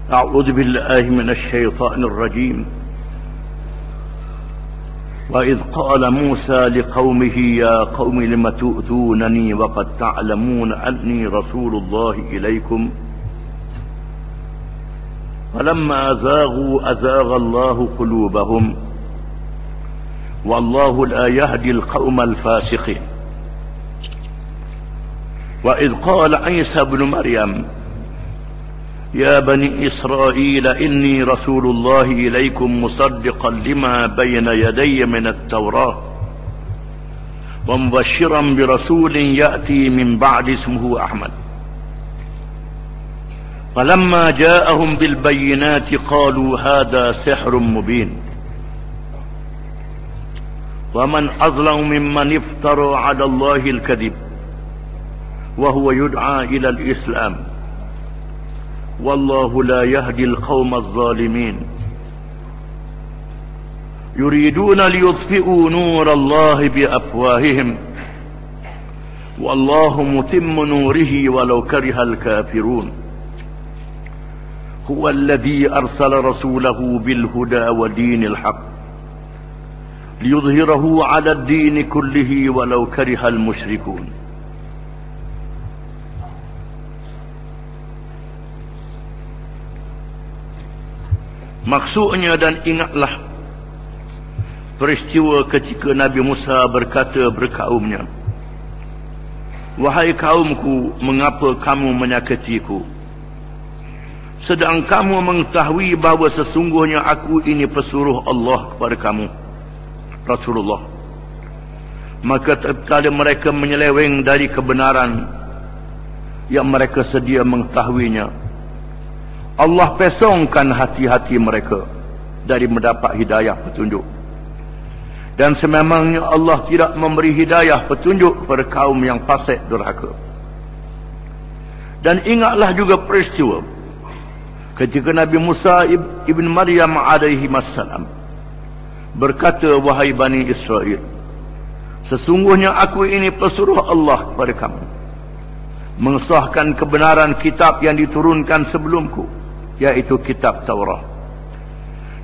أعوذ بالله من الشيطان الرجيم. وإذ قال موسى لقومه يا قوم لم تؤذونني وقد تعلمون أني رسول الله إليكم فلما زاغوا أزاغ الله قلوبهم والله لا يهدي القوم الفاسقين. وإذ قال عيسى ابن مريم يا بني إسرائيل إني رسول الله إليكم مصدقا لما بين يدي من التوراة ومبشرا برسول يأتي من بعد اسمه أحمد. فلما جاءهم بالبينات قالوا هذا سحر مبين ومن أظلم ممن افترى على الله الكذب وهو يدعى إلى الإسلام والله لا يهدي القوم الظالمين. يريدون ليطفئوا نور الله بأفواههم والله متم نوره ولو كره الكافرون. هو الذي أرسل رسوله بالهدى ودين الحق ليظهره على الدين كله ولو كره المشركون. Maksudnya, dan ingatlah peristiwa ketika Nabi Musa berkata berkaumnya, wahai kaumku, mengapa kamu menyakitiku? Sedang kamu mengetahui bahawa sesungguhnya aku ini pesuruh Allah kepada kamu, Rasulullah. Maka tatkala mereka menyeleweng dari kebenaran yang mereka sedia mengetahuinya, Allah pesongkan hati-hati mereka dari mendapat hidayah petunjuk. Dan sememangnya Allah tidak memberi hidayah petunjuk kepada kaum yang fasik durhaka. Dan ingatlah juga peristiwa ketika Nabi Musa ibn Maryam alaihi wassalam berkata, wahai Bani Israel, sesungguhnya aku ini pesuruh Allah kepada kamu, mengesahkan kebenaran kitab yang diturunkan sebelumku, yaitu kitab Taurat,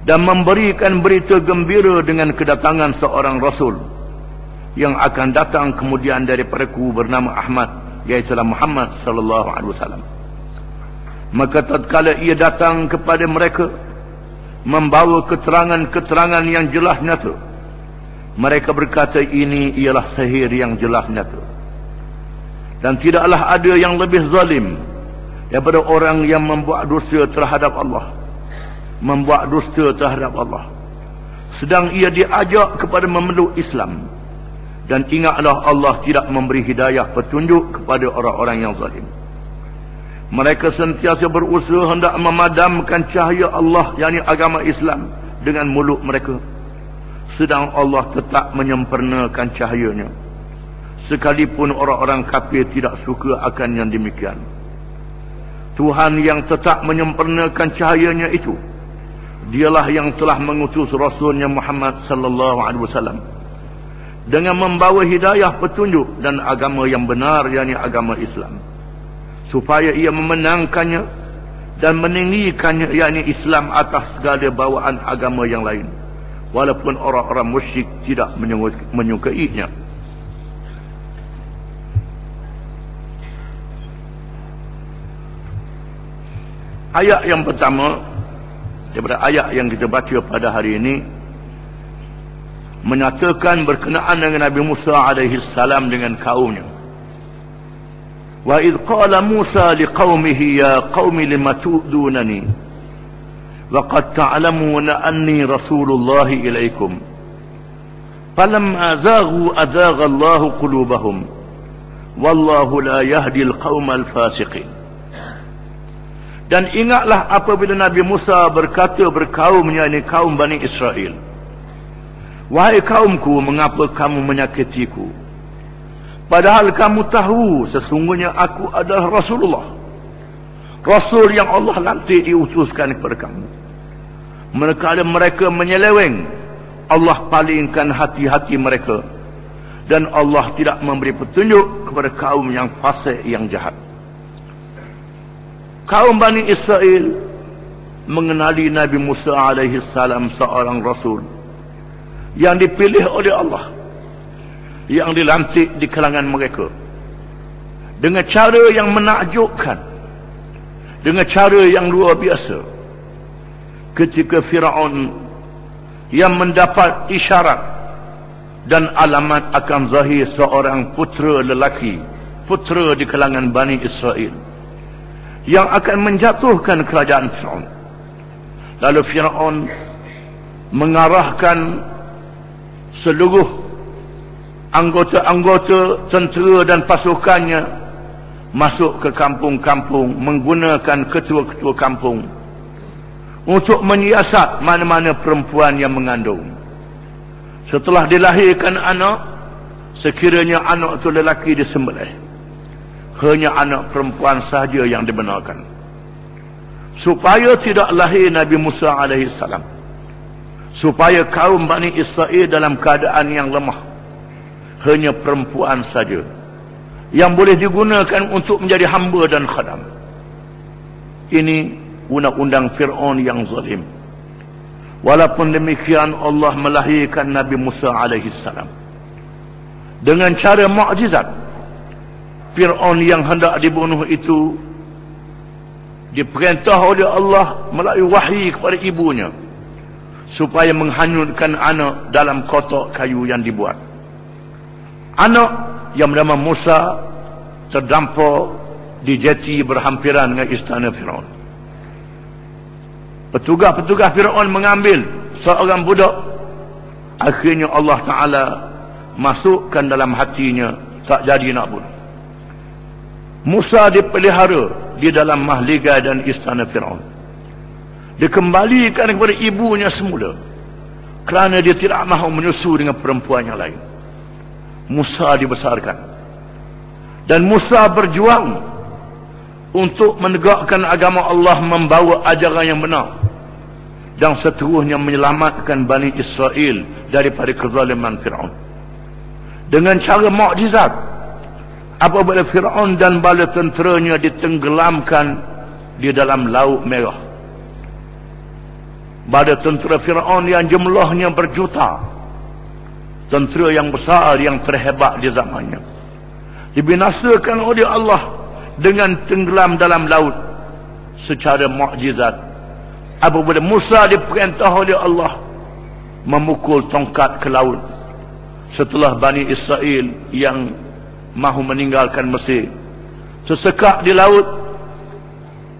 dan memberikan berita gembira dengan kedatangan seorang Rasul yang akan datang kemudian daripadaku bernama Ahmad, iaitu Muhammad sallallahu alaihi wasallam. Maka tatkala ia datang kepada mereka membawa keterangan-keterangan yang jelas nyata, mereka berkata ini ialah sihir yang jelas nyata, dan tidaklah ada yang lebih zalim daripada orang yang membuat dosa terhadap Allah, sedang ia diajak kepada memeluk Islam. Dan ingatlah, Allah tidak memberi hidayah petunjuk kepada orang-orang yang zalim. Mereka sentiasa berusaha hendak memadamkan cahaya Allah, yakni agama Islam, dengan mulut mereka, sedang Allah tetap menyempurnakan cahayanya, sekalipun orang-orang kafir tidak suka akan yang demikian. Tuhan yang tetap menyempurnakan cahayanya itu, dialah yang telah mengutus Rasulnya Muhammad sallallahu alaihi wasallam dengan membawa hidayah petunjuk dan agama yang benar, yakni agama Islam, supaya ia memenangkannya dan meninggikannya, yakni Islam, atas segala bawaan agama yang lain, walaupun orang-orang musyrik tidak menyukainya. Ayat yang pertama daripada ayat yang kita baca pada hari ini menyatakan berkenaan dengan Nabi Musa alaihi salam dengan kaumnya. Wa idh qala Musa liqaumihi ya qaumi lima tu'dunani wa qad ta'lamuna anni rasulullah ilaikum falamma zaghu azagha Allahu qulubahum wallahu la yahdi al-qaumal fasiqin. Dan ingatlah apabila Nabi Musa berkata berkaumnya, ini kaum Bani Israel, wahai kaumku, mengapa kamu menyakitiku? Padahal kamu tahu sesungguhnya aku adalah Rasulullah, Rasul yang Allah lantik diutuskan kepada kamu. Manakala mereka menyeleweng, Allah palingkan hati-hati mereka, dan Allah tidak memberi petunjuk kepada kaum yang fasik, yang jahat. Kaum Bani Israel mengenali Nabi Musa alaihi salam seorang rasul yang dipilih oleh Allah, yang dilantik di kalangan mereka dengan cara yang menakjubkan, dengan cara yang luar biasa. Ketika Firaun yang mendapat isyarat dan alamat akan zahir seorang putera lelaki, putera di kalangan Bani Israel, yang akan menjatuhkan kerajaan Firaun. Lalu Firaun mengarahkan seluruh anggota-anggota tentera dan pasukannya masuk ke kampung-kampung, menggunakan ketua-ketua kampung untuk menyiasat mana-mana perempuan yang mengandung. Setelah dilahirkan anak, sekiranya anak itu lelaki disembelih, hanya anak perempuan sahaja yang dibenarkan, supaya tidak lahir Nabi Musa alaihi salam, supaya kaum Bani Israel dalam keadaan yang lemah. Hanya perempuan saja yang boleh digunakan untuk menjadi hamba dan khadam. Ini undang-undang Fir'aun yang zalim. Walaupun demikian, Allah melahirkan Nabi Musa alaihi salam dengan cara mukjizat. Fir'aun yang hendak dibunuh itu diperintah oleh Allah melalui wahyu kepada ibunya supaya menghanyutkan anak dalam kotak kayu yang dibuat. Anak yang bernama Musa terdampar di jeti berhampiran dengan istana Firaun. Petugas-petugas Firaun mengambil seorang budak. Akhirnya Allah Ta'ala masukkan dalam hatinya, tak jadi nak bunuh. Musa dipelihara di dalam mahligai dan istana Firaun. Dikembalikan kepada ibunya semula kerana dia tidak mahu menyusu dengan perempuan yang lain. Musa dibesarkan dan Musa berjuang untuk menegakkan agama Allah, membawa ajaran yang benar dan seterusnya menyelamatkan Bani Israel daripada kezaliman Firaun dengan cara mukjizat. Apabila Firaun dan bala tenteranya ditenggelamkan di dalam Laut Merah, bala tentera Firaun yang jumlahnya berjuta, tentera yang besar, yang terhebat di zamannya, dibinasakan oleh Allah dengan tenggelam dalam laut secara mukjizat. Apabila Musa diperintah oleh Allah memukul tongkat ke laut, setelah Bani Israel yang mahu meninggalkan Mesir tersekak di laut,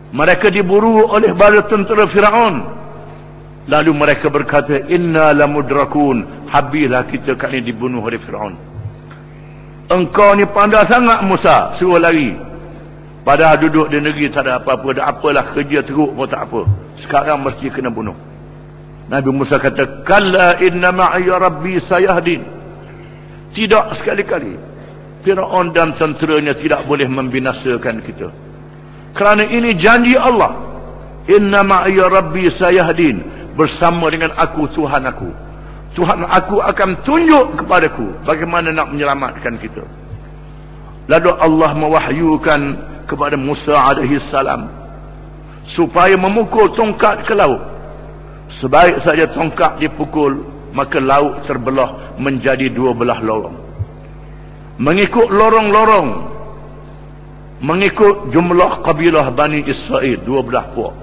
mereka diburu oleh bala tentera Firaun. Lalu mereka berkata, inna lamudrakun, habislah kita kali dibunuh oleh Firaun. Engkau ni pandai sangat Musa, suruh lari. Padahal duduk di negeri tak ada apa-apa, dah apalah, kerja teruk pun tak apa, sekarang mesti kena bunuh. Nabi Musa kata, kalla inna ma'aya rabbi sayahdin. Tidak sekali-kali Firaun dan tenteranya tidak boleh membinasakan kita, kerana ini janji Allah. Inna ma'aya rabbi sayahdin, bersama dengan aku Tuhan aku, Tuhan aku akan tunjuk kepadaku bagaimana nak menyelamatkan kita. Lalu Allah mewahyukan kepada Musa alaihi salam supaya memukul tongkat ke laut. Sebaik saja tongkat dipukul, maka laut terbelah menjadi 12 lorong. Mengikut lorong-lorong, mengikut jumlah kabilah Bani Israel, 12 puak.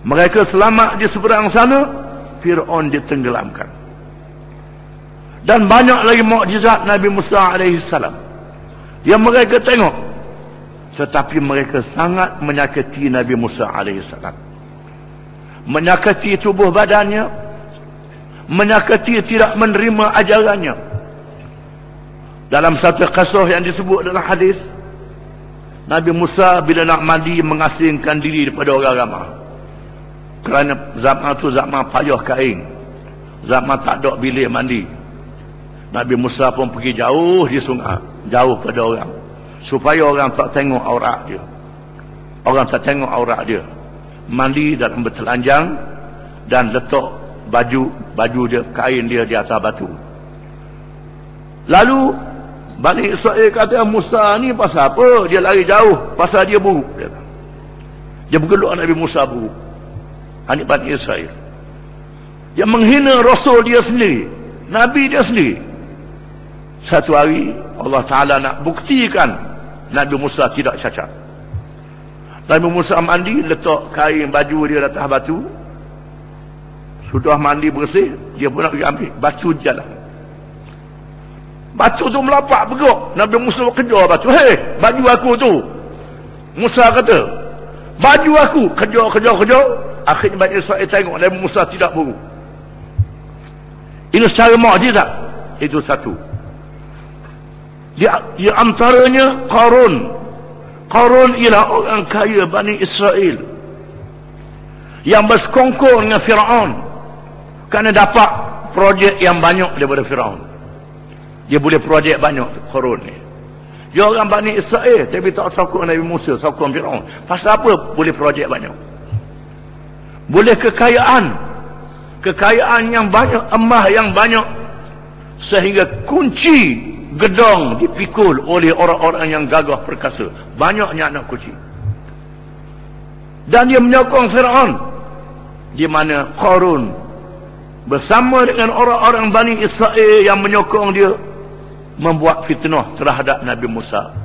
Mereka selamat di seberang sana, Fir'aun ditenggelamkan. Dan banyak lagi mukjizat Nabi Musa alaihi salam yang mereka tengok, tetapi mereka sangat menyakiti Nabi Musa alaihi salam, menyakiti tubuh badannya, menyakiti tidak menerima ajarannya. Dalam satu kisah yang disebut dalam hadis, Nabi Musa bila nak mandi mengasingkan diri daripada orang ramai, kerana zaman tu zaman payah kain, zaman tak ada bilik mandi. Nabi Musa pun pergi jauh di sungai, jauh pada orang, supaya orang tak tengok aurat dia. Orang tak tengok aurat dia. Mandi dalam bertelanjang dan letak baju dia, kain dia di atas batu. Lalu Bani Israel kata, Musa ni pasal apa dia lari jauh? Pasal dia buruk. Dia bergeluk Nabi Musa buruk. anak Bani Israel, yang menghina Rasul dia sendiri, Nabi dia sendiri. Satu hari Allah Ta'ala nak buktikan Nabi Musa tidak cacat. Nabi Musa mandi, letak kain baju dia atas batu. Sudah mandi bersih, dia pun nak pergi ambil batu jalan. Batu tu melapak bergerak. Nabi Musa kejar batu. Hei, baju aku tu. Musa kata, baju aku. Kejar. Akhirnya Bani Israel tengok Nabi Musa tidak buru. Ini secara mukjizat. Itu satu. Di antaranya Qarun. Qarun ialah orang kaya Bani Israel yang bersekongkol dengan Firaun kerana dapat projek yang banyak daripada Firaun. Dia boleh projek banyak, Qarun ni. Dia orang Bani Israel tapi tak sokong Nabi Musa, sokong Firaun. Pasal apa boleh projek banyak? Boleh kekayaan yang banyak, emas yang banyak, sehingga kunci gedong dipikul oleh orang-orang yang gagah perkasa. Banyaknya anak kunci. Dan dia menyokong Firaun, di mana Qarun bersama dengan orang-orang Bani Israel yang menyokong dia membuat fitnah terhadap Nabi Musa,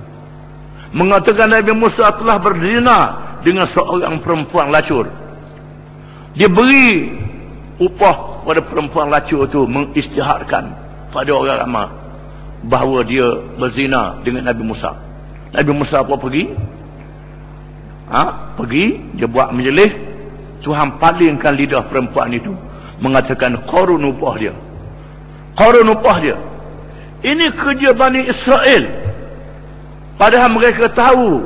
mengatakan Nabi Musa telah berzina dengan seorang perempuan lacur. Dia beri upah kepada perempuan lacur itu, mengisytiharkan pada orang ramai bahawa dia berzina dengan Nabi Musa. Nabi Musa apa pergi? Pergi, dia buat menjelih. Tuhan palingkan lidah perempuan itu, mengatakan Qarun upah dia. Qarun upah dia. Ini kerja Bani Israel. Padahal mereka tahu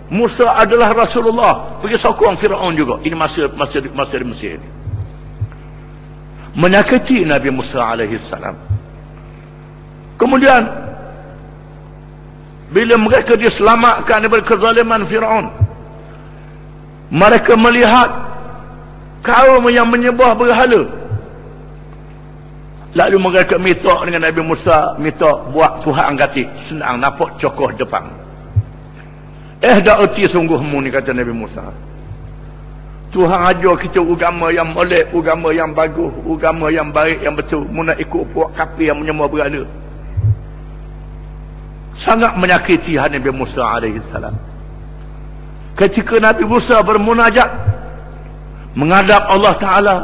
Musa adalah Rasulullah. Pergi sokong Firaun juga. Ini masa di Mesir ini. Menyakiti Nabi Musa alaihi salam. Kemudian bila mereka diselamatkan daripada kezaliman Firaun, mereka melihat kaum yang menyembah berhala. Lalu mereka minta dengan Nabi Musa, minta buat Tuhan ganti. Senang nampak cokoh depan. Dah erti sungguhmu ni, kata Nabi Musa. Tuhan ajar kita agama yang molek, agama yang bagus, agama yang baik, yang betul. Mu nak ikut puak kafir yang menyembah berhala. Sangat menyakiti Nabi Musa AS. Ketika Nabi Musa bermunajat menghadap Allah Ta'ala,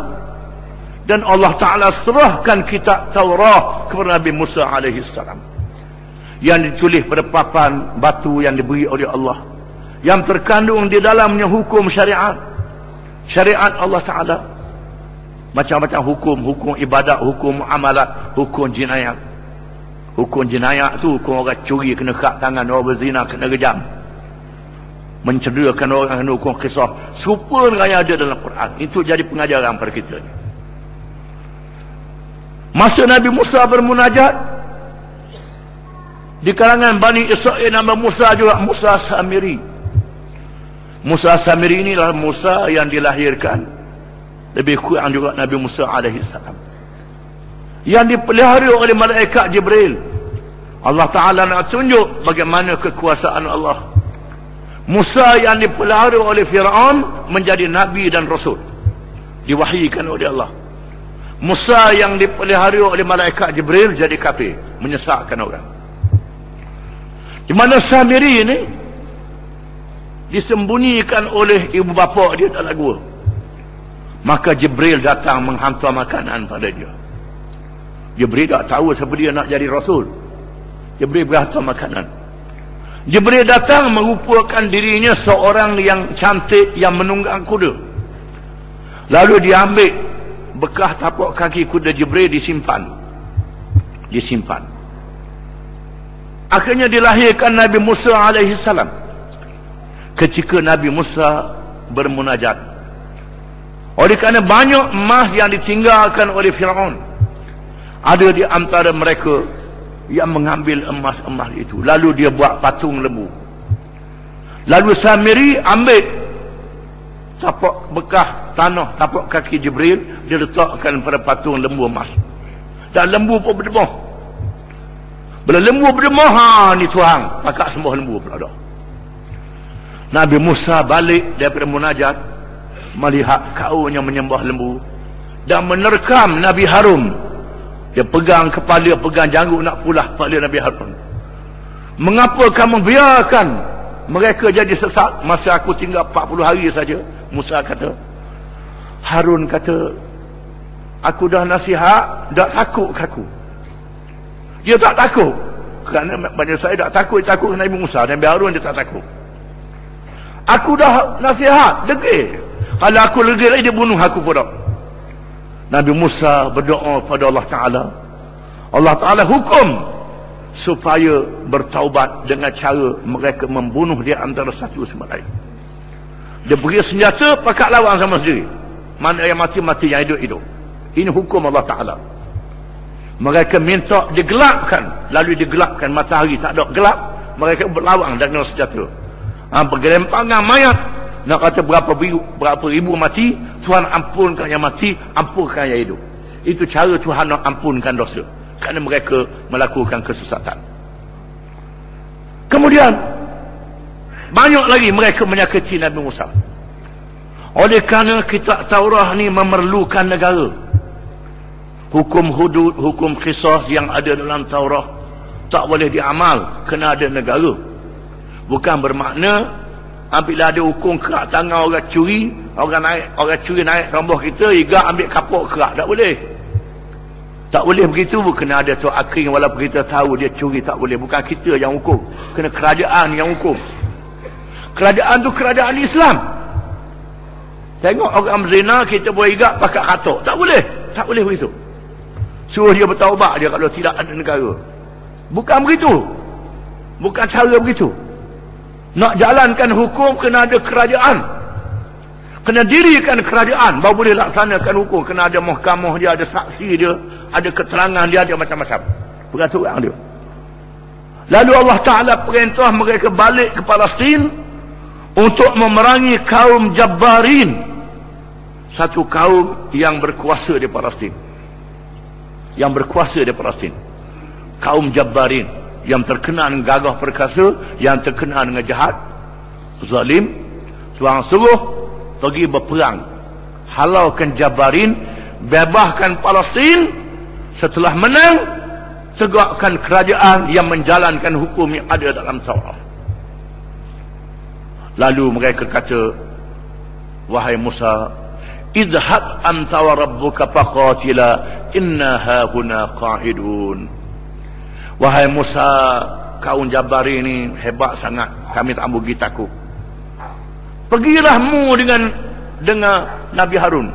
dan Allah Ta'ala serahkan kitab Taurat kepada Nabi Musa AS, yang ditulis pada papan batu yang diberi oleh Allah, yang terkandung di dalamnya hukum syariat Allah Ta'ala, macam-macam hukum ibadat, hukum amalat, hukum jinayat. Hukum jinayat tu, hukum orang curi kena kat tangan, orang berzina kena rejam, mencederakan orang kena hukum kisah. Serupa dengan yang ada dalam Quran. Itu jadi pengajaran pada kita ni. Masa Nabi Musa bermunajat, di kalangan Bani Israel nama Musa juga Musa Samiri. Musa Samiri inilah Musa yang dilahirkan lebih kurang juga Nabi Musa AS, yang dipelihara oleh malaikat Jibril. Allah Ta'ala nak tunjuk bagaimana kekuasaan Allah. Musa yang dipelihara oleh Firaun menjadi Nabi dan Rasul, diwahyikan oleh Allah. Musa yang dipelihara oleh malaikat Jibril jadi kafir, menyesatkan orang. Di mana Samiri ini disembunyikan oleh ibu bapa dia dalam gua. Maka Jibril datang menghantar makanan pada dia. Jibril tak tahu siapa dia nak jadi Rasul. Jibril berhantar makanan. Jibril datang merupakan dirinya seorang yang cantik, yang menunggang kuda. Lalu diambil bekas tapak kaki kuda Jibril, disimpan. Akhirnya dilahirkan Nabi Musa AS. Ketika Nabi Musa bermunajat, oleh kerana banyak emas yang ditinggalkan oleh Firaun, ada di antara mereka yang mengambil emas-emas itu, lalu dia buat patung lembu. Lalu Samiri ambil tapak bekas tanah tapak kaki Jibril, dia letakkan pada patung lembu emas, dan lembu pun berdemah. Bila lembu berdemah, ni Tuhan pakak sembah lembu pula dah. Nabi Musa balik daripada munajat, melihat kaumnya menyembah lembu dan menerkam Nabi Harun. Dia pegang kepala, pegang janggut nak pulah kepala Nabi Harun. Mengapa kamu biarkan mereka jadi sesat masa aku tinggal 40 hari saja? Musa kata. Harun kata, aku dah nasihat, tak takut aku. Dia tak takut. Kerana banyak saya tak takut Nabi Musa. Nabi Harun dia tak takut. Aku dah nasihat, degil. Kalau aku degil lagi, dia bunuh aku pun. Nabi Musa berdoa pada Allah Ta'ala. Allah Ta'ala hukum supaya bertaubat dengan cara mereka membunuh dia antara satu sama lain. Dia beri senjata, pakat lawan sama sendiri. Mana yang mati-mati, yang hidup-hidup. Ini hukum Allah Ta'ala. Mereka minta digelapkan, lalu digelapkan matahari, tak ada gelap, mereka berlawan dengan senjata. Bergelempangan mayat, nak kata berapa ribu mati, Tuhan ampunkan yang mati, ampunkan yang hidup. Itu cara Tuhan nak ampunkan dosa, kerana mereka melakukan kesesatan. Kemudian banyak lagi mereka menyakiti Nabi Musa. Oleh kerana kitab Taurat ni memerlukan negara, hukum hudud, hukum qisas yang ada dalam Taurat tak boleh diamal, kena ada negara. Bukan bermakna bila ada hukum kerak tangan orang curi, orang curi naik rambah kita, iga ambil kapok kerak, tak boleh. Tak boleh begitu. Kena ada Tok Akring, walaupun kita tahu dia curi, tak boleh. Bukan kita yang hukum, kena kerajaan yang hukum. Kerajaan tu kerajaan Islam. Tengok orang berzina, kita boleh igak pakai katok, tak boleh. Tak boleh begitu. Suruh dia bertaubat dia kalau tidak ada negara. Bukan begitu. Bukan cara begitu. Nak jalankan hukum, kena ada kerajaan. Kena dirikan kerajaan, baru boleh laksanakan hukum. Kena ada mahkamah dia, ada saksi dia, ada keterangan dia, ada macam-macam peraturan dia. Lalu Allah Ta'ala perintah mereka balik ke Palestin untuk memerangi kaum Jabbarin, satu kaum yang berkuasa di Palestin. Yang berkuasa di Palestin, kaum Jabbarin, yang terkenal dengan gagah perkasa, yang terkenal dengan jahat, zalim. Tuhan suruh pergi berperang, halaukan Jabbarin, bebaskan Palestin. Setelah menang, tegakkan kerajaan yang menjalankan hukum yang ada dalam Taurat. Lalu mereka kata, wahai Musa, idhab anta wa rabbuka faqatila inna hahuna qa'idun. Wahai Musa, kaum Jabari ini hebat sangat, kami tak ambil takut. Pergilah mu dengan Nabi Harun,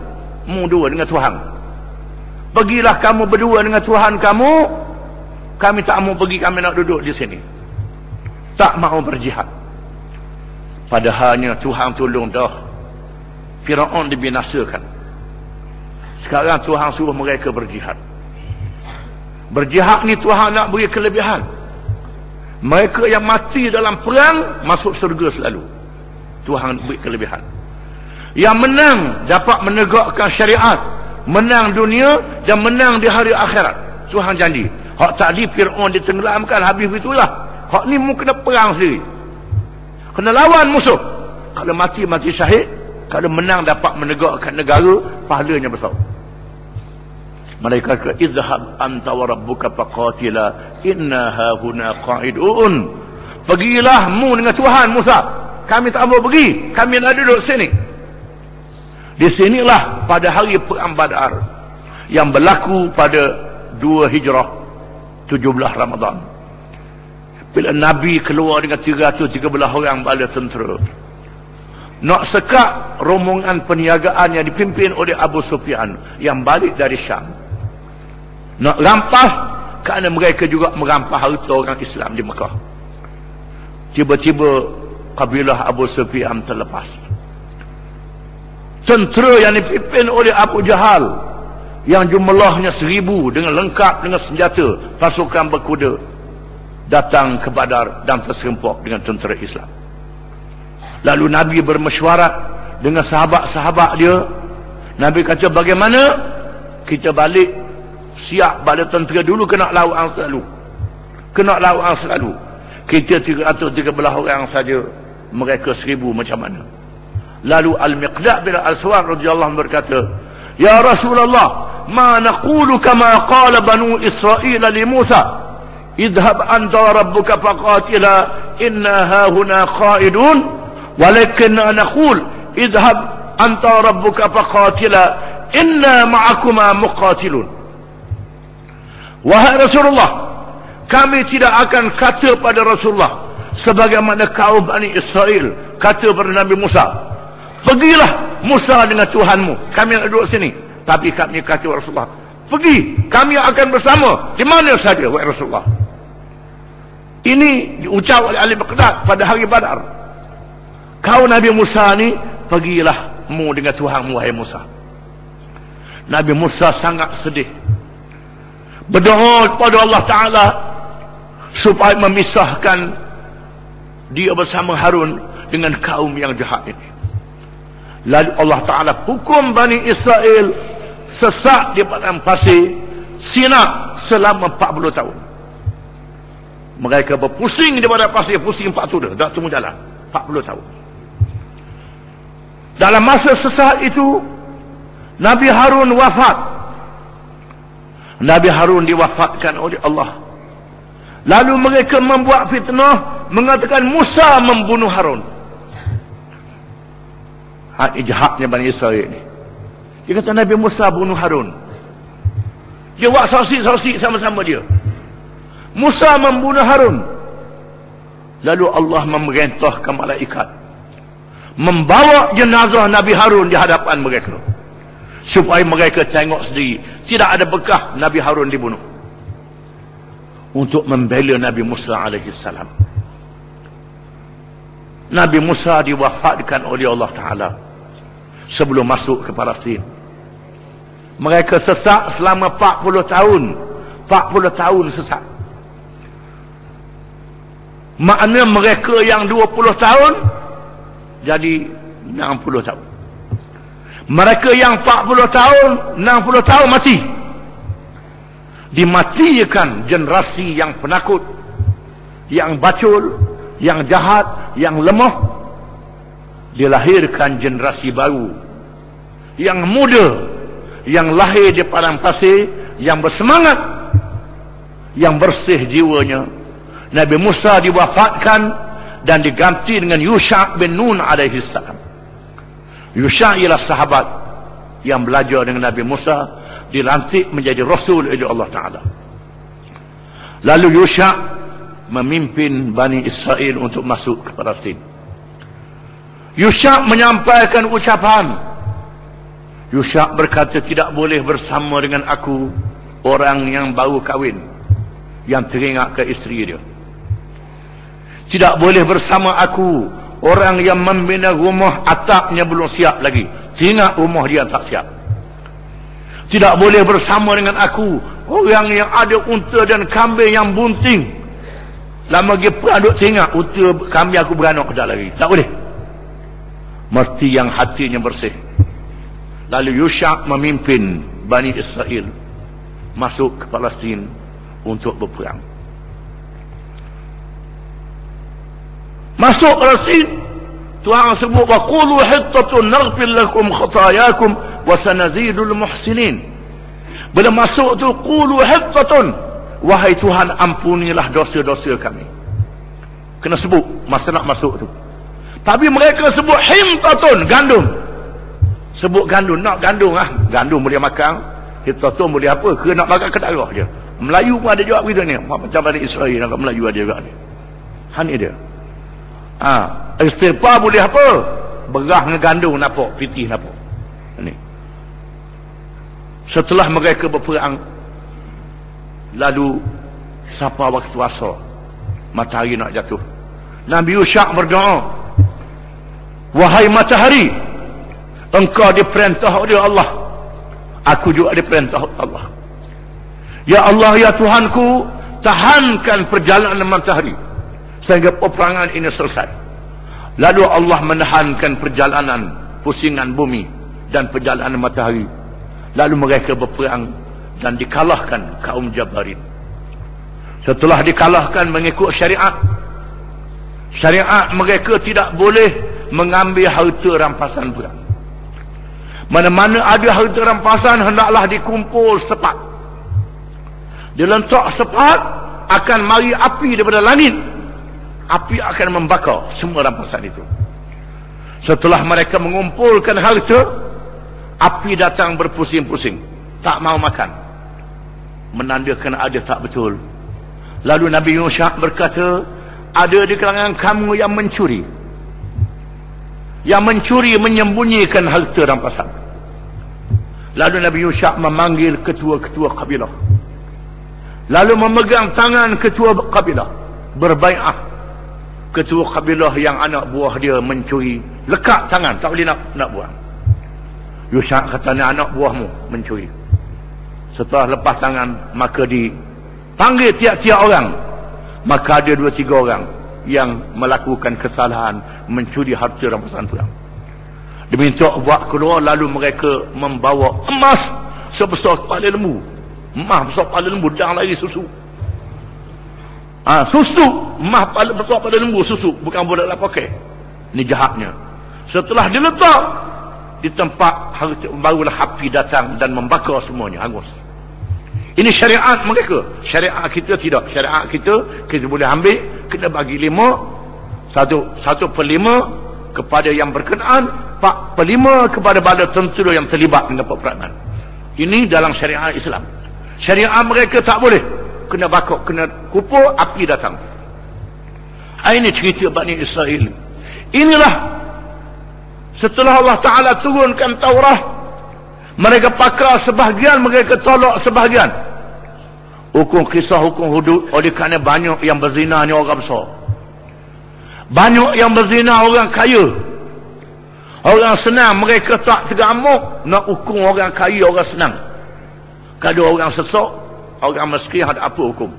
mu dua dengan Tuhan. Pergilah kamu berdua dengan Tuhan kamu, kami tak mau pergi, kami nak duduk di sini, tak mau berjihad. Padahalnya Tuhan tolong dah, Firaun dibinasakan. Sekarang Tuhan suruh mereka berjihad. Berjihad ni Tuhan nak beri kelebihan. Mereka yang mati dalam perang masuk surga selalu. Tuhan beri kelebihan. Yang menang dapat menegakkan syariat, menang dunia dan menang di hari akhirat. Tuhan janji. Hak tadi Firaun ditenggelamkan, habis itulah. Hak ni mu kena perang sendiri, kena lawan musuh. Kalau mati syahid, kalau menang dapat menegakkan negara, pahalanya besar. Mereka kata, idhab anta wa rabbuka faqatila inna hahuna qa'idun. Pergilah mu dengan Tuhan Musa, kami tak mau pergi, kami nak duduk sini. Di sinilah pada hari perang Badar yang berlaku pada 2 Hijrah 17 Ramadan, bila Nabi keluar dengan 313 orang bala tentera nak sekat rombongan perniagaan yang dipimpin oleh Abu Sufyan yang balik dari Syam, nak rampas, kerana mereka juga merampas harta orang Islam di Mekah. Tiba-tiba kabilah Abu Sufyan terlepas. Tentera yang dipimpin oleh Abu Jahal yang jumlahnya 1000 dengan lengkap dengan senjata, pasukan berkuda, datang ke Badar dan terserempak dengan tentera Islam. Lalu Nabi bermesyuarat dengan sahabat-sahabat dia. Nabi kata, bagaimana kita balik, siap bala tentera dulu, kena lawan selalu. Kena lawan selalu. Kita 313 orang saja, mereka 1000, macam mana? Lalu Al-Miqdad bin Al-Aswad radhiyallahu anhu berkata, "Ya Rasulullah, ma naqulu kama qala Banu Israil li Musa, idhhab anta wa rabbuka faqatila inna hahuna qa'idun, walakinna naqul idhhab anta wa rabbuka faqatila inna ma'akuma muqatilun." Wahai Rasulullah, kami tidak akan kata pada Rasulullah sebagaimana kaum Bani Israel kata pada Nabi Musa, "Pergilah Musa dengan Tuhanmu, kami nak duduk sini." Tapi kami kata Rasulullah, "Pergi, kami akan bersama di mana saja wahai Rasulullah." Ini diucap oleh Al-Miqdad pada hari Badar. Kau Nabi Musa ni, pergilah mu dengan Tuhanmu wahai Musa. Nabi Musa sangat sedih, berdoa kepada Allah Ta'ala supaya memisahkan dia bersama Harun dengan kaum yang jahat ini. Lalu Allah Ta'ala hukum Bani Israel sesak di padang pasir Sina selama 40 tahun. Mereka berpusing di padang pasir, pusing 40 dah, tak temu jalan 40 tahun. Dalam masa sesak itu Nabi Harun wafat. Nabi Harun diwafatkan oleh Allah. Lalu mereka membuat fitnah mengatakan Musa membunuh Harun. Ini jahatnya Bani Israel ni. Dia kata Nabi Musa bunuh Harun. Dia buat saksi-saksi sama-sama dia. Musa membunuh Harun. Lalu Allah memerintahkan malaikat membawa jenazah Nabi Harun di hadapan mereka, supaya mereka tengok sendiri tidak ada bekas Nabi Harun dibunuh, untuk membela Nabi Musa alaihissalam. Nabi Musa diwafatkan oleh Allah Ta'ala sebelum masuk ke Palestin. Mereka sesak selama 40 tahun. 40 tahun sesak. Makna mereka yang 20 tahun jadi 60 tahun. Mereka yang 40 tahun, 60 tahun mati. Dimatikan generasi yang penakut, yang bacul, yang jahat, yang lemah. Dilahirkan generasi baru, yang muda, yang lahir di padang pasir, yang bersemangat, yang bersih jiwanya. Nabi Musa diwafatkan dan diganti dengan Yusha' bin Nun alaihissalam. Yusha' ialah sahabat yang belajar dengan Nabi Musa, dilantik menjadi Rasul oleh Allah Ta'ala. Lalu Yusha' memimpin Bani Israel untuk masuk ke Palestin. Yusha' menyampaikan ucapan. Yusha' berkata, tidak boleh bersama dengan aku orang yang baru kahwin, yang teringat ke isteri dia. Tidak boleh bersama aku orang yang membina rumah atapnya belum siap lagi, teringat rumah dia tak siap. Tidak boleh bersama dengan aku orang yang ada unta dan kambing yang bunting, lama lagi peraduk teringat unta kambing aku beranak dah lagi. Tak boleh. Mesti yang hatinya bersih. Lalu Yusha' memimpin Bani Israel masuk ke Palestin untuk berperang. Masuk Palestin, Tuhan sebut, wa qulu hittatun naghfir lakum khatayakum wa sanazidul muhsinin. Bila masuk tu, qulu hittatun, wahai Tuhan ampunilah dosa-dosa kami. Kena sebut masa nak masuk tu. Tapi mereka sebut himtatun, gandum. Sebut gandum, nak gandum ah, gandum boleh makan, hittatun boleh apa, ke nak makan ke darah je. Melayu pun ada jawab gitu ni, macam Bani Israel nak Melayu ada juga ni. Hani dia. Istighfar boleh apa? Berah dengan gandum nampak, pitih nampak. Ini. Setelah mereka berperang, lalu sampai waktu asar, matahari nak jatuh, Nabi Yusha' berdoa, wahai matahari, engkau diperintah oleh Allah, aku juga diperintah oleh Allah. Ya Allah, ya Tuhanku, tahankan perjalanan matahari sehingga peperangan ini selesai. Lalu Allah menahankan perjalanan pusingan bumi dan perjalanan matahari. Lalu mereka berperang dan dikalahkan kaum Jabarin. Setelah dikalahkan mengikut syariat, syariat mereka tidak boleh mengambil harta rampasan perang. Mana-mana ada harta rampasan, hendaklah dikumpul setepat. Diletak setepat, akan mari api daripada langit. Api akan membakar semua rampasan itu. Setelah mereka mengumpulkan harta, api datang berpusing-pusing, tak mau makan, menandakan ada tak betul. Lalu Nabi Yusha berkata, ada di kalangan kamu yang mencuri, menyembunyikan harta rampasan. Lalu Nabi Yusha memanggil ketua-ketua kabilah, lalu memegang tangan ketua kabilah, berbai'ah. Ketua kabilah yang anak buah dia mencuri, lekat tangan, tak boleh nak buang. Yusha kata, ni anak buahmu mencuri. Setelah lepas tangan, maka dipanggil tiap-tiap orang. Maka ada 2-3 orang yang melakukan kesalahan mencuri harta rampasan perang. Diminta buat keluar, lalu mereka membawa emas sebesar kepala lembu. Emas besar kepala lembu, dan lagi susu. Susu, emas besar kepala lembu, susu, bukan boleh dalam poket. Ini jahatnya. Setelah diletak di tempat harta, barulah api datang dan membakar semuanya, hangus. Ini syariat mereka. Syariat kita tidak. Syariat kita boleh ambil, kena bagi 5, 1/5 kepada yang berkenaan, 4/5 kepada bala tentera yang terlibat dengan peperangan. Ini dalam syariat Islam. Syariat mereka tak boleh. Kena bakar, kena kupur, api datang. Ini cerita Bani Israel. Inilah setelah Allah Ta'ala turunkan Taurah, mereka pakar sebahagian, mereka tolak sebahagian. Hukum kisah, hukum hudud. Oleh kerana banyak yang berzina ni orang besar, banyak yang berzina orang kaya, orang senang. Mereka tak tegamuk nak hukum orang kaya, orang senang. Kalau orang sesak, orang miskin, ada apa hukum?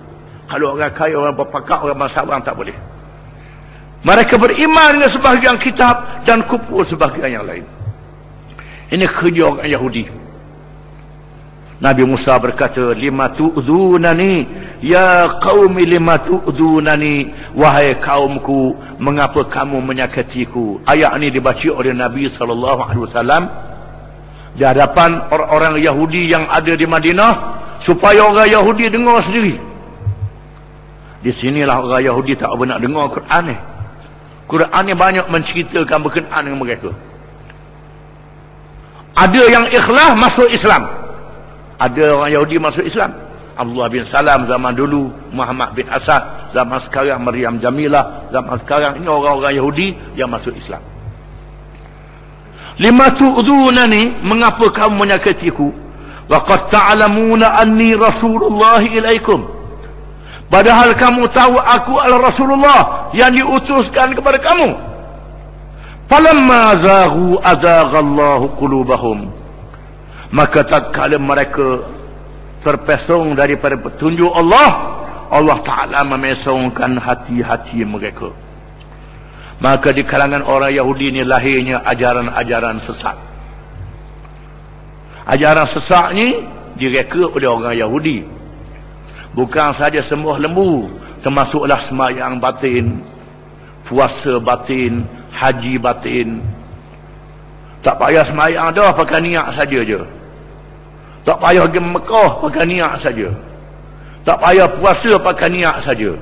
Kalau orang kaya, orang berpakar, orang bangsawan, tak boleh. Mereka beriman dengan sebahagian kitab dan kupur sebahagian yang lain. Ini kerja orang Yahudi. Nabi Musa berkata, lima tu'dhunani ya qaumi, lima tu'dhunani, wahai kaumku, mengapa kamu menyakitiku? Ayat ini dibaca oleh Nabi SAW di hadapan orang-orang Yahudi yang ada di Madinah, supaya orang Yahudi dengar sendiri. Di sinilah orang Yahudi tak pernah dengar Quran ni. Quran ni banyak menceritakan berkenaan dengan mereka. Ada yang ikhlas masuk Islam, ada orang Yahudi masuk Islam. Abdullah bin Salam zaman dulu, Muhammad bin Asad zaman sekarang, Maryam Jamilah zaman sekarang. Ini orang-orang Yahudi yang masuk Islam. Lima tu'dhunani, mengapa kamu menyakitiku? Wa qad ta'lamuna anni Rasulullah ilaikum, padahal kamu tahu aku adalah Rasulullah yang diutuskan kepada kamu. Falamma zaghu azaghallahu qulubahum, maka tatkala mereka terpesong daripada petunjuk Allah, Allah Ta'ala memesongkan hati-hati mereka. Maka di kalangan orang Yahudi ini lahirnya ajaran-ajaran sesat. Ajaran sesat ni direka oleh orang Yahudi. Bukan saja sembah lembu, termasuklah sembahyang batin, puasa batin, haji batin. Tak payah sembahyang dah, pakai niat saja je. Tak payah pergi Mekah, pakai niat saja. Tak payah puasa, pakai niat saja.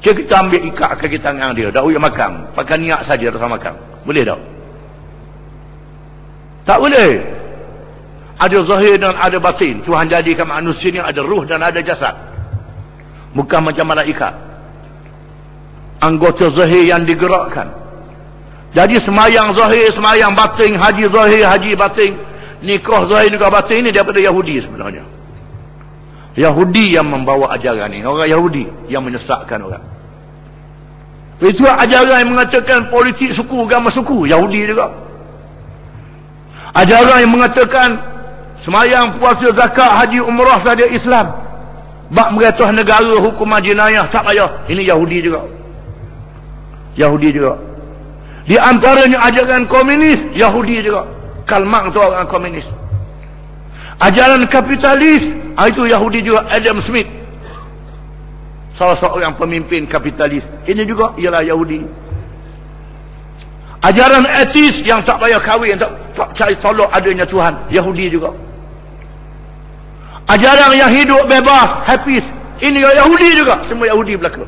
Kita ambil ikat kaki tangan dia, dak boleh makan, pakai niat saja rasa makan. Boleh tak? Tak boleh. Ada zahir dan ada batin. Tuhan jadikan manusia ni ada ruh dan ada jasad. Bukan macam malaikat, anggota zahir yang digerakkan. Jadi semayang zahir, semayang batin, haji zahir, haji batin, nikah zahir, nikah batin, ini daripada Yahudi sebenarnya. Yahudi yang membawa ajaran ini. Orang Yahudi yang menyesatkan orang. Itu ajaran yang mengatakan politik suku, agama suku, Yahudi juga. Ajaran yang mengatakan semayang, puasa, zakat, haji, umrah saja Islam. Bak meratuh negara, hukuman jenayah, tak payah. Ini Yahudi juga. Yahudi juga. Di antaranya ajaran komunis, Yahudi juga. Karl Marx itu orang komunis. Ajaran kapitalis, itu Yahudi juga. Adam Smith, salah seorang pemimpin kapitalis, ini juga ialah Yahudi. Ajaran etis yang tak payah kahwin, tak cari tolak adanya Tuhan, Yahudi juga. Ajaran yang hidup bebas, happy, ini Yahudi juga, semua Yahudi belaka.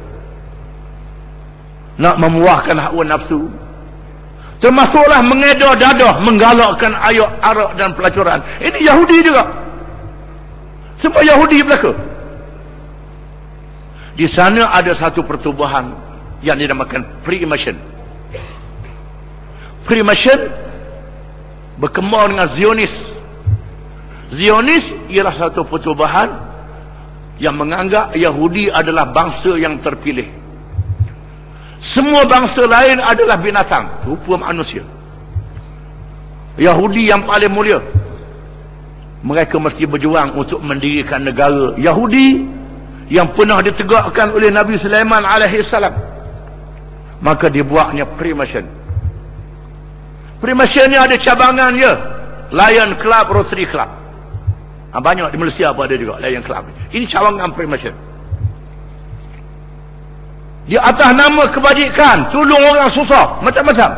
Nak memuahkan hawa nafsu, termasuklah mengedar dadah, menggalakkan ayat arak dan pelacuran, ini Yahudi juga, semua Yahudi belaka. Di sana ada satu pertubuhan yang dinamakan Freemason. Freemason berkembang dengan Zionis. Zionis ialah satu pertubuhan yang menganggap Yahudi adalah bangsa yang terpilih. Semua bangsa lain adalah binatang, rupa manusia. Yahudi yang paling mulia. Mereka mesti berjuang untuk mendirikan negara Yahudi yang pernah ditegakkan oleh Nabi Sulaiman alaihissalam. Maka dibuatnya Freemason. Freemason ni ada cabangan dia, Lion Club, Rotary Club. Banyak di Malaysia pun ada juga Lion Club. Ini cabangan Freemason. Di atas nama kebajikan, tolong orang susah, macam-macam.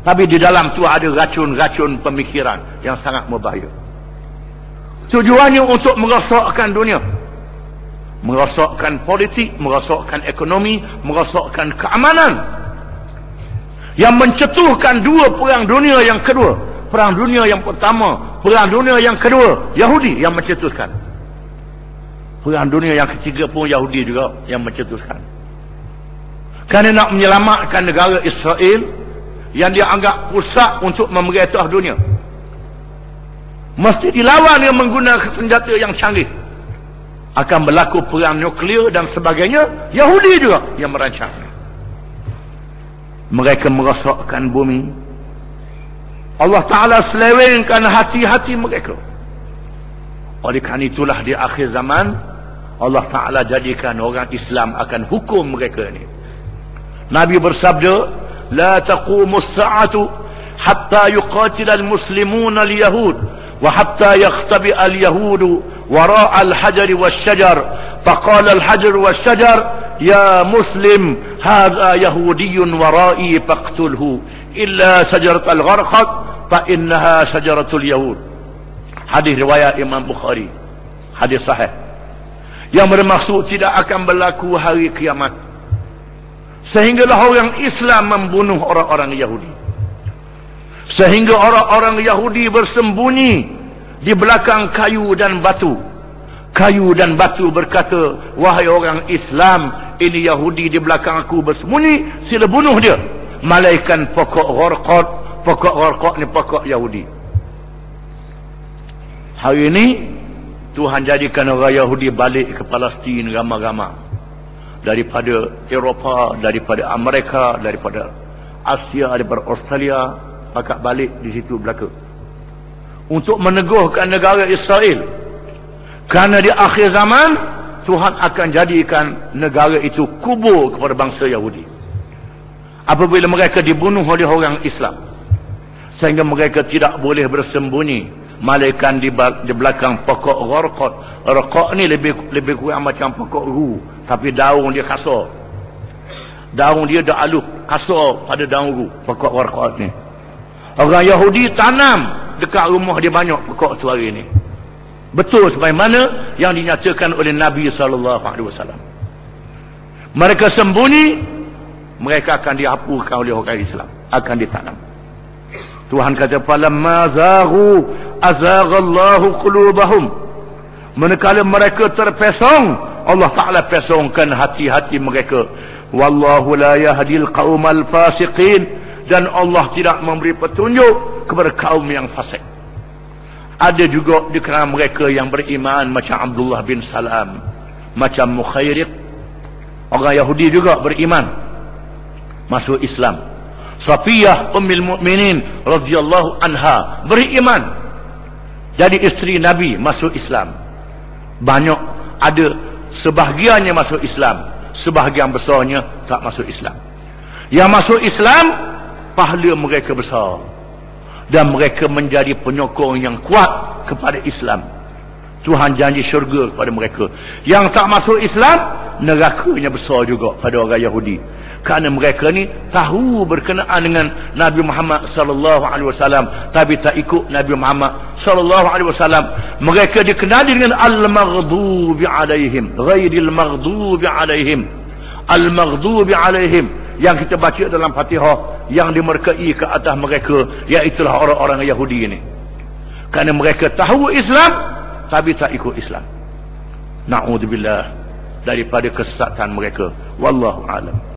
Tapi di dalam tu ada racun-racun pemikiran yang sangat berbahaya. Tujuannya untuk merosakkan dunia, merosakkan politik, merosakkan ekonomi, merosakkan keamanan, yang mencetuskan dua perang dunia yang kedua. Perang dunia yang pertama, perang dunia yang kedua, Yahudi yang mencetuskan. Perang dunia yang ketiga pun Yahudi juga yang mencetuskan. Kerana nak menyelamatkan negara Israel yang dia anggap pusat untuk memerintah dunia, mesti dilawan dengan menggunakan senjata yang canggih. Akan berlaku perang nuklear dan sebagainya, Yahudi juga yang merancang. Mereka merosakkan bumi. Allah Ta'ala selewengkan hati-hati mereka. Oleh kerana itulah di akhir zaman Allah Ta'ala jadikan orang Islam akan hukum mereka ini. Nabi bersabda, la taqumus sa'atu hatta yuqatil al-muslimun al-yahud wa hatta yakhtabi al-yahudu wara' al-hajar wal-shajar faqala al-hajar wal-shajar ya muslim hadha yahudiyyun wara'i faqtulhu illa shajarat al-gharqad fa innaha shajaratul yahud. Hadis riwayat Imam Bukhari, hadis sahih, yang bermaksud tidak akan berlaku hari kiamat sehinggalah orang Islam membunuh orang-orang Yahudi, sehingga orang-orang Yahudi bersembunyi di belakang kayu dan batu. Kayu dan batu berkata, wahai orang Islam, ini Yahudi di belakang aku bersembunyi, sila bunuh dia. Malaikan pokok gharqad. Pokok gharqad ni pokok Yahudi. Hari ini Tuhan jadikan orang Yahudi balik ke Palestin ramai-ramai, daripada Eropah, daripada Amerika, daripada Asia, daripada Australia, pakat balik di situ belaka untuk meneguhkan negara Israel. Kerana di akhir zaman Tuhan akan jadikan negara itu kubur kepada bangsa Yahudi apabila mereka dibunuh oleh orang Islam, sehingga mereka tidak boleh bersembunyi malaikat di belakang pokok gharqad. Gharqad ni lebih kurang macam pokok ru, tapi daun dia kasar. Daun dia dah halus, kasar pada daun ru, pokok gharqad ni. Orang Yahudi tanam dekat rumah dia banyak pokok tu hari ni. Betul sebagaimana yang dinyatakan oleh Nabi SAW. Mereka sembunyi, mereka akan dihapuskan oleh orang Islam, akan ditanam. Tuhan kata, falamma zaghu azaghallahu qulubahum. Manakala mereka terpesong, Allah Ta'ala pesongkan hati-hati mereka. Wallahu la yahdil qaumal fasiqin. Dan Allah tidak memberi petunjuk kepada kaum yang fasik. Ada juga di kalangan mereka yang beriman macam Abdullah bin Salam, macam Mukhairiq. Orang Yahudi juga beriman, masuk Islam. Safiyah Ummul Mukminin radhiyallahu anha beriman, jadi isteri Nabi, masuk Islam. Banyak, ada sebahagiannya masuk Islam, sebahagian besarnya tak masuk Islam. Yang masuk Islam, pahala mereka besar, dan mereka menjadi penyokong yang kuat kepada Islam. Tuhan janji syurga kepada mereka. Yang tak masuk Islam, nerakanya besar juga pada orang Yahudi. Kerana mereka ni tahu berkenaan dengan Nabi Muhammad sallallahu alaihi wasallam tapi tak ikut Nabi Muhammad sallallahu alaihi wasallam. Mereka dikenali dengan al-maghdubi alaihim, ghairil maghdubi alaihim. Al-maghdubi alaihim yang kita baca dalam Fatihah yang dimurkai ke atas mereka, iaitu orang-orang Yahudi ini. Kerana mereka tahu Islam tapi tak ikut Islam. Na'udzubillah daripada kesesatan mereka. Wallahu a'lam.